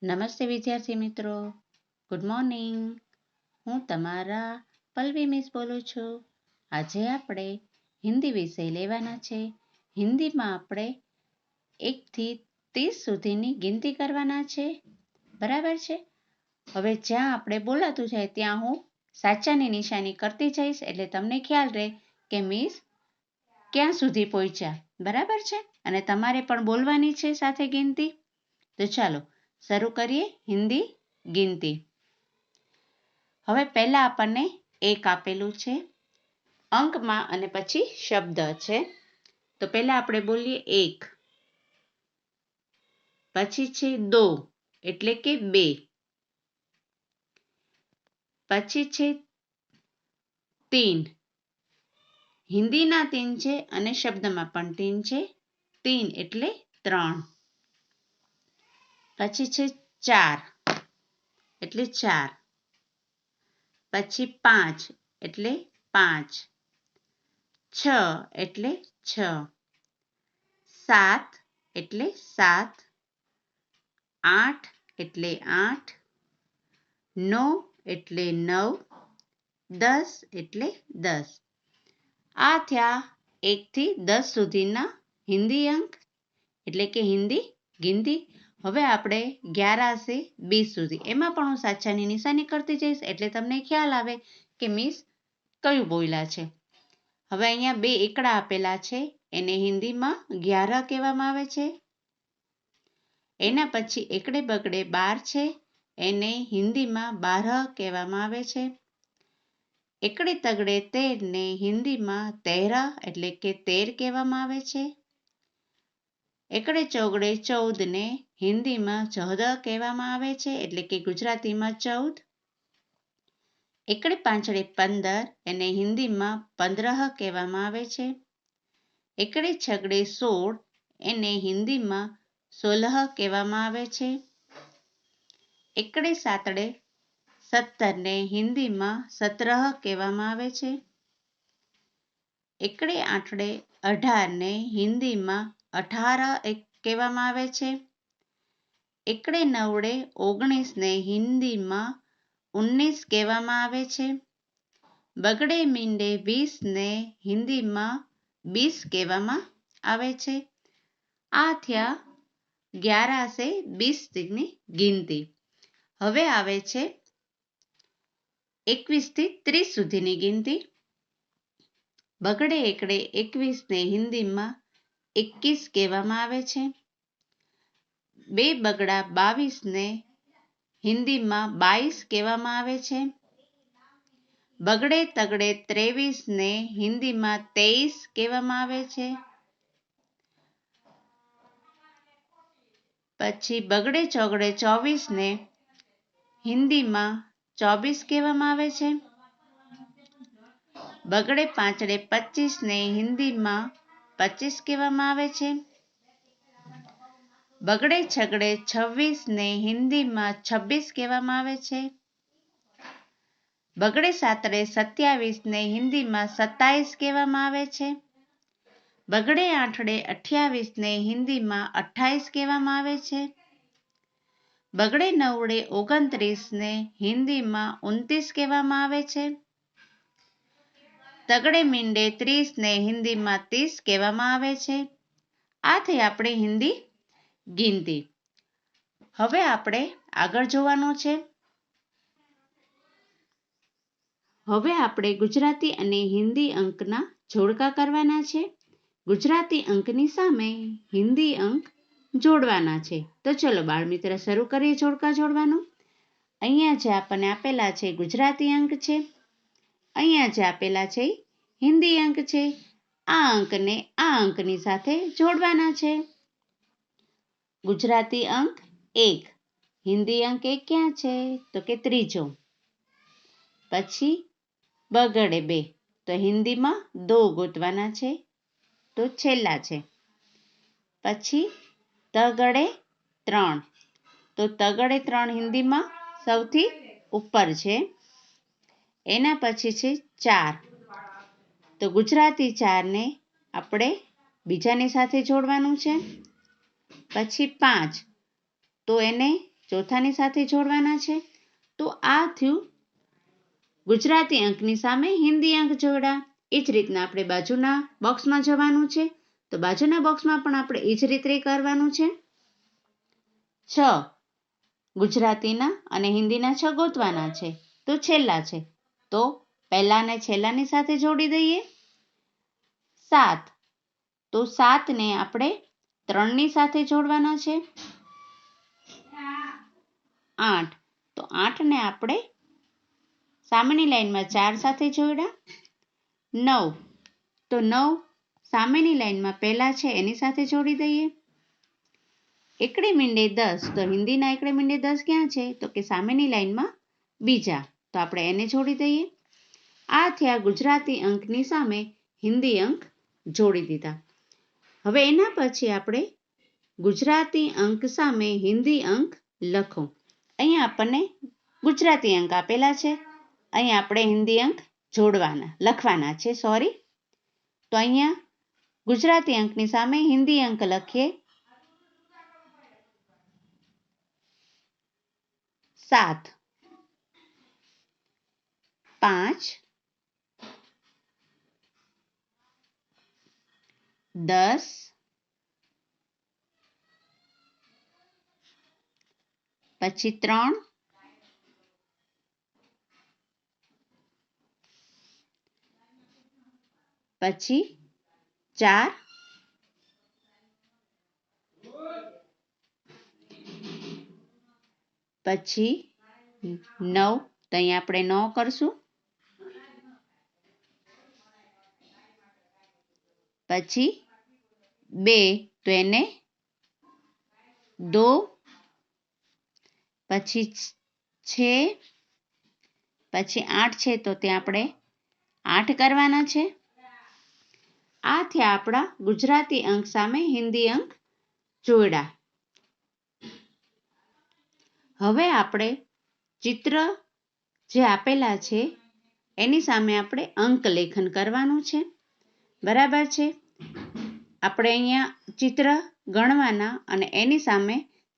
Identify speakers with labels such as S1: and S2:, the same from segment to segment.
S1: નમસ્તે વિદ્યાર્થી મિત્રો, ગુડ મોર્નિંગ. હું તમારા પલ્લવી મિસ બોલું છું. આજે આપણે હિન્દી વિષય લેવાના છે. હિન્દીમાં આપણે 1 થી 30 સુધીની ગિનતી કરવાના છે. બરાબર છે? હવે જ્યાં આપણે બોલાતું જાય ત્યાં હું સાચાની નિશાની કરતી જઈશ, એટલે તમને ખ્યાલ રહે કે મિસ ક્યાં સુધી પહોંચ્યા. બરાબર છે? અને તમારે પણ બોલવાની છે સાથે ગિનતી. તો ચાલો શરૂ કરીએ હિન્દી ગિનતી. હવે પહેલા આપણને 1 આપેલું છે અંકમાં અને પછી શબ્દ છે. તો પહેલા આપણે બોલીએ 1, પછી છે 2 એટલે કે 2, પછી છે 3. હિન્દીના 3 છે અને શબ્દમાં પણ 3 છે. 3 એટલે 3. પછી છે 4 એટલે 4, પછી 5 એટલે 5, 6 એટલે 6, 7 એટલે 7, 8 એટલે 8, 9 એટલે 9, 10 એટલે 10. આ થયા 1 થી 10 સુધીના હિન્દી અંક એટલે કે હિન્દી ગિનતી. હવે આપણે 11 સે 20 સુધી, એમાં પણ હું સાચાની નિશાની કરતી જઈશ એટલે તમને ખ્યાલ આવે કે મિસ કયું બોલ્યા છે. હવે અહીંયા 2 એકડા આપેલા છે, એને હિન્દીમાં 11 કહેવામાં આવે છે. એના પછી એકડે બગડે 12 છે, એને હિન્દીમાં 12 કહેવામાં આવે છે. એકડે તગડે 13 ને હિન્દીમાં 13 એટલે કે 13 કહેવામાં આવે છે. એકડે ચોગડે 14 ને હિન્દીમાં 14 કહેવામાં આવે છે, એટલે કે ગુજરાતીમાં 14. એકડે પાંચડે 15 એને હિન્દીમાં 15 કહેવામાં આવે છે. એકડે છગડે 16 એને હિન્દીમાં 16 કહેવામાં આવે છે. એકડે સાતડે 17 ને હિન્દીમાં 17 કહેવામાં આવે છે. એકડે આઠડે 18 ને હિન્દીમાં 18 કહેવામાં આવે છે. એકડે નવડે 19 ને હિન્દીમાં 19 કહેવામાં આવે છે. બગડે મીંડે 20 ને હિન્દીમાં 20 કહેવામાં આવે છે. આ થયા 11 સે 20 સુધીની ગિનતી. હવે આવે છે 21 થી 30 સુધીની ગિનતી. બગડે એકડે 21 ને હિન્દીમાં 21 કહેવામાં આવે છે. 2 બગડા 22 ને હિન્દીમાં 22 કહેવામાં આવે છે. બગડે તગડે 23 ને હિન્દીમાં 23 કહેવામાં આવે છે. પછી બગડે ચોગડે 24 ને હિન્દીમાં 24 કહેવામાં આવે છે. બગડે પાંચડે 25 ને હિન્દીમાં 25 કહેવામાં આવે છે. બગડે છગડે 26 ને હિન્દીમાં 26 કહેવામાં આવે છે. બગડે સાતડે 27 ને હિન્દીમાં 27 કહેવામાં આવે છે. બગડે આઠડે 28 ને હિન્દીમાં 28 કહેવામાં આવે છે. બગડે નવડે 29 ને હિન્દીમાં 29 કહેવામાં આવે છે. તગડે મીંડે 30 ને હિન્દીમાં 30 કહેવામાં આવે છે. આ થઈ આપણી હિન્દી ગિનતી. હવે આપણે આગળ જોવાનું છે. હવે આપણે ગુજરાતી અને હિન્દી અંકના જોડકા કરવાના છે. ગુજરાતી અંકની સામે હિન્દી અંક જોડવાના છે. તો ચલો બાળમિત્ર શરૂ કરીએ જોડકા જોડવાનું. અહીંયા જે આપણને આપેલા છે ગુજરાતી અંક છે, અહીંયા જે આપેલા છે હિન્દી અંક છે. આ અંકને આ અંકની સાથે જોડવાના છે. ગુજરાતી અંક 1, હિન્દી અંક 1 ક્યાં છે? તો કે ત્રીજો. પછી બગડે 2, તો હિન્દીમાં 2 ગોતવાના છે, તો છેલ્લા છે. પછી તગડે 3, તો તગડે 3 હિન્દીમાં સૌથી ઉપર છે. એના પછી છે 4, તો ગુજરાતી 4 ને આપણે બીજાની સાથે જોડવાનું છે. પછી 5, તો એને ચોથાની સાથે જોડવાના છે. તો આ થયું ગુજરાતી અંકની સામે હિન્દી અંક જોડ્યા. એ જ રીતના આપણે બાજુના બોક્સમાં જવાનું છે. તો બાજુના બોક્સમાં પણ આપણે એ જ રીતે કરવાનું છે. 6 ગુજરાતીના અને હિન્દીના 6 ગોતવાના છે. તો છેલ્લા છે. તો પહેલા અને છેલ્લાની સાથે જોડી દઈએ. 7 તો 7 ને આપણે 3ની સાથે જોડવાના છે. 8 તો 8 ને આપણે સામેની લાઈનમાં 4 સાથે જોડ્યા. 9 તો 9 સામેની લાઈનમાં પહેલા છે એની સાથે જોડી દઈએ. એકડે મીંડે 10 તો હિન્દીના એકડે મીંડે 10 ક્યાં છે? તો કે સામેની લાઈનમાં બીજા. તો આપણે એને જોડી દઈએ. આ થયા ગુજરાતી અંકની સામે હિન્દી અંક જોડી દીધા. હવે એના પછી આપણે ગુજરાતી અંક સામે હિન્દી અંક લખો. અહીંયા આપણને ગુજરાતી અંક આપેલા છે. અહીંયા આપણે હિન્દી અંક લખવાના છે. તો અહીંયા ગુજરાતી અંકની સામે હિન્દી અંક લખીએ. 7 5 10 પછી 3 પછી 4 પછી 9 તો અહીંયા આપણે 9 કરશું. પછી 2 તો એને 2 પછી 6 પછી 8 છે તો ત્યાં આપણે 8 કરવાના છે. આ થયા આપણા ગુજરાતી અંક સામે હિન્દી અંક જોડ્યા. હવે આપણે ચિત્ર જે આપેલા છે એની સામે આપણે અંક લેખન કરવાનું છે. બરાબર છે. આપણે અહીંયા ચિત્ર ગણવાના અને એની સામે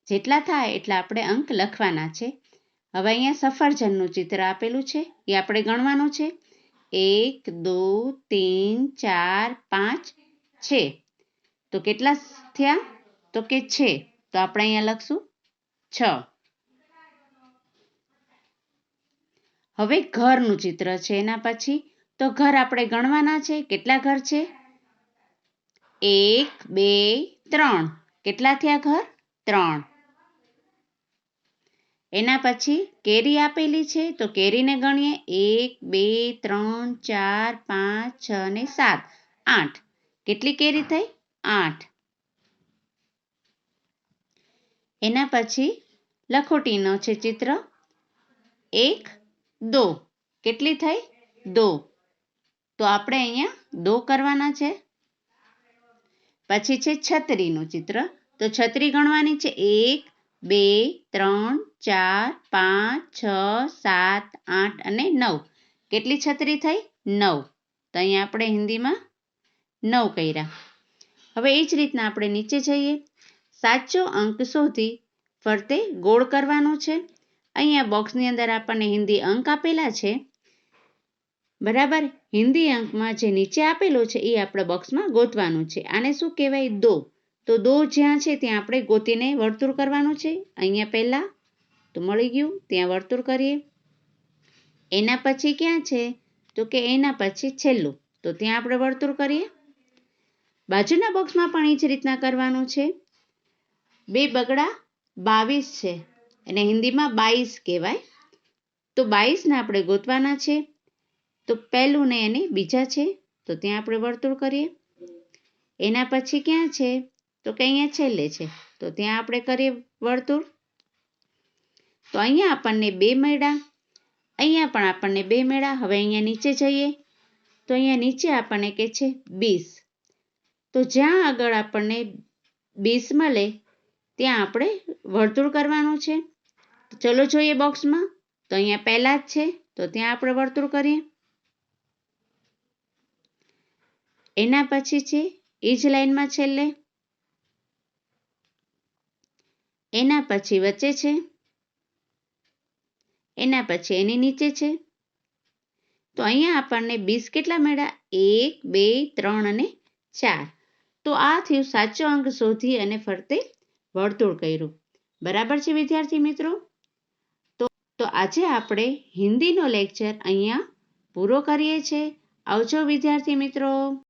S1: જેટલા થાય એટલા આપણે અંક લખવાના છે. હવે અહીંયા સફરજનનું ચિત્ર આપેલું છે એ આપણે ગણવાનું છે. 1 2 3 4 5 6 તો કેટલા થયા? તો કે 6. તો આપણે અહીંયા લખશું 6. હવે ઘરનું ચિત્ર છે એના પછી તો ઘર આપણે ગણવાના છે. કેટલા ઘર છે? 1 2 3 કેટલા થયા ઘર? 3. એના પછી કેરી આપેલી છે તો કેરીને ગણીએ. 1 2 3 4 5 6 અને 7 8. કેટલી કેરી થઈ? 8. એના પછી લખોટીનો છે ચિત્ર. 1 2 કેટલી થઈ? 2. તો આપણે અહીંયા 2 કરવાના છે. પછી છે છત્રીનું ચિત્ર. તો છત્રી ગણવાની છે. 1 2 3 4 5 6 7 8 અને 9. કેટલી છત્રી થઈ? 9. તો અહીંયા આપણે હિન્દીમાં 9 કર્યા. હવે એ જ રીતના આપણે નીચે જઈએ. સાચો અંક શોધી ફરતે ગોળ કરવાનો છે. અહીંયા બોક્સની અંદર આપણને હિન્દી અંક આપેલા છે. બરાબર. હિન્દી અંકમાં જે નીચે આપેલો છે એ આપણે બોક્સમાં ગોતવાનું છે. આને શું કહેવાય? દો. તો દો જ્યાં છે ત્યાં આપણે ગોતીને વર્તુળ કરવાનું છે. અહીંયા પહેલા તો મળી ગયું, ત્યાં વર્તુળ કરીએ. એના પછી ક્યાં છે? તો કે એના પછી છેલ્લું, તો ત્યાં આપણે વર્તુળ કરીએ. બાજુના બોક્સમાં પણ એ જ રીતના કરવાનું છે. 2 બગડા 22 છે અને હિન્દીમાં 22 કહેવાય. તો 22 ને આપણે ગોતવાના છે. તો પહેલું ને એને બીજા છે તો ત્યાં આપણે વર્તુળ કરીએ. એના પછી ક્યાં છે? તો કે અહીંયા છેલ્લે છે તો ત્યાં આપણે કરીએ વર્તુળ. તો અહીંયા આપણને 2 મળ્યા. અહીંયા પણ આપણને 2 મળ્યા. હવે અહીંયા નીચે જઈએ તો અહીંયા નીચે આપણને કે છે 20. તો જ્યાં આગળ આપણને 20 મળે ત્યાં આપણે વર્તુળ કરવાનું છે. ચલો જોઈએ બોક્સમાં. તો અહીંયા પહેલા જ છે તો ત્યાં આપણે વર્તુળ કરીએ. એના પછી છે એ જ લાઈનમાં છેલ્લે. એના પછી વચ્ચે છે એના પછી એની નીચે છે. તો અહીંયા આપણને 20 કેટલા મળ્યા? 1, 2, 3 અને 4. તો આ થયું સાચો અંક શોધી અને ફરતે વર્તુળ કર્યું. બરાબર છે વિદ્યાર્થી મિત્રો? તો આજે આપણે હિન્દીનો લેક્ચર અહીંયા પૂરો કરીએ છીએ. આવજો વિદ્યાર્થી મિત્રો.